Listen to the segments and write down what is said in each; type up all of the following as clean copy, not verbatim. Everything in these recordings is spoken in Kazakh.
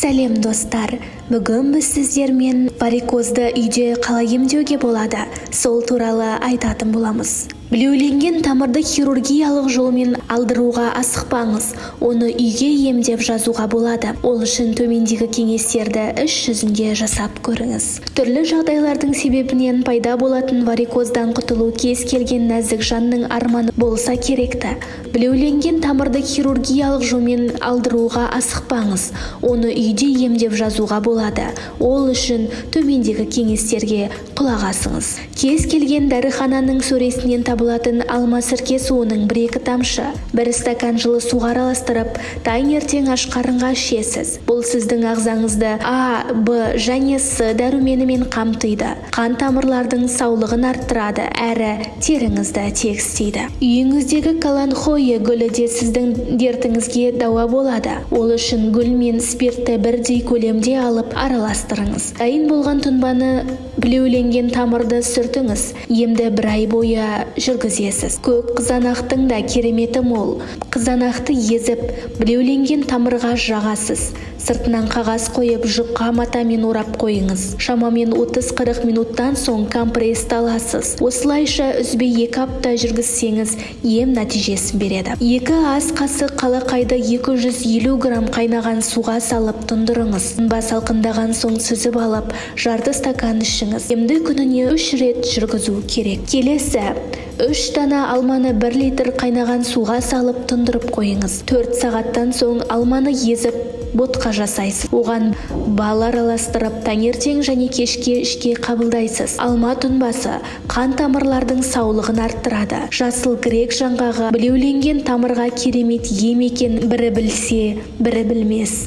Сәлем достар, бүгін біз сіздермен варикозды үйде қалай емдеуге болады, сол туралы айтатын боламыз. Білеуленген тамырды хирургиялық жолмен алдыруға асықпаңыз, оны үйге емдеп жазуға болады. Ол үшін төмендегі кеңестерді іс жүзінде жасап көріңіз. Түрлі жағдайлардың себебінен пайда болатын варикоздан құтылу кез келген нәзік жанның арманы болса керекті. Білеуленген тамырды хирургиялық жолмен алдыруға асықпаңыз, оны үйде емдеп жазуға болады. Ол үшін төмендегі кеңестерге құлақ асыңыз. Кез келген дәріхананың сөресінен табылатын алма сірке суының 1-2 тамшы, 1 стакан жылы суға араластырып, таңертең аш қарынға ішесіз. Бұл сіздің ағзаңызды А, Б және С дәруменімен қамтиды. Қан тамырлардың саулығын арттырады, әрі теріңізді тегістейді. Үйіңіздегі каланхойе гүлі де сіздің дертіңізге дауа болады. Ол үшін гүл мен спиртті бірдей көлемде алып араластырыңыз. Дайын болған тұнбаны білеуленген тамырды сүртіңіз. Емді 1 ай бойы жүргізесіз. Көк қызанақтың да кереметі мол. Қызанақты езіп, білеуленген тамырға жағасыз. Сыртынан қағаз қойып, жұқа матамен орап қойыңыз. Шамамен 30-40 минуттан соң компрессті аласыз. Осылайша үзбей 2 апта жүргізсеңіз, ем нәтижесін береді. 2 ас қасық қалақайды 250 грамм қайнаған суға салып тұндырыңыз. Тұнба салқындаған соң сүзіп алып, жарты стакан ішіңіз. Емді күніне 3 рет жүргізу керек. Келесі, 3 дана алманы 1 литр қайнаған суға салып тұндырып қойыңыз. 4 сағаттан соң алманы езіп, ботқа жасайсыз. Оған бал араластырып, таңертең және кешке ішке қабылдайсыз. Алма тұнбасы қан тамырлардың саулығын арттырады. Жасыл грек жаңғағы білеуленген тамырға керемет ем екен, бірі білсе, бірі білмес.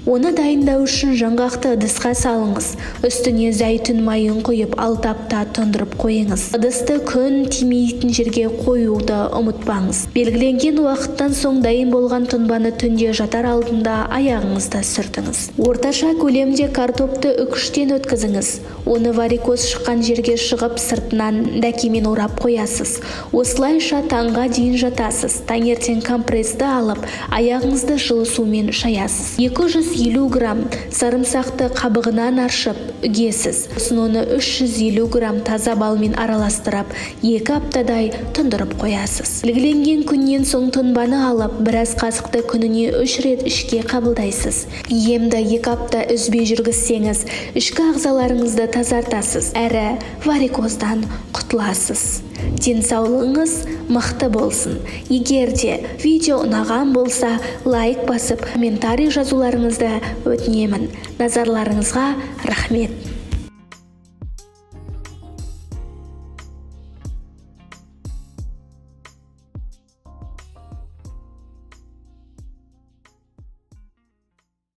Оны дайындау үшін жаңғақты ыдысқа салыңыз. Үстіне зәйтүн майын құйып 6 апта тұндырып қойыңыз. Ыдысты күн тимейтін жерге қоюды ұмытпаңыз. Белгіленген уақыттан соң дайын болған тұнбаны түнде жатар алдында аяғыңызда сүртіңіз. Орташа көлемде картопты үкіштен өткізіңіз. Оны варикоз шыққан жерге шығып, сыртынан дәкемен орап қоясыз. Осылайша таңға дейін жатасыз. Таңертең компрессті алып, аяғыңызды жылы сумен шаясыз. 250 грамм сарымсақты қабығынан аршып үгесіз. Оны 350 грамм таза балмен араластырып, 2 аптадай тұндырып қоясыз. Белгіленген күннен соң тұнбаны алып, біраз қасықты күніне 3 рет ішке қабылдайсыз. Емді 2 апта үзбей жүргізсеңіз, ішкі ағзаларыңызды тазартасыз, әрі варикоздан құтыласыз. Денсаулығыңыз мықты болсын. Егер де видео ұнаған болса, лайк басып, комментарий жазуларыңызды өтінемін. Назарларыңызға рахмет.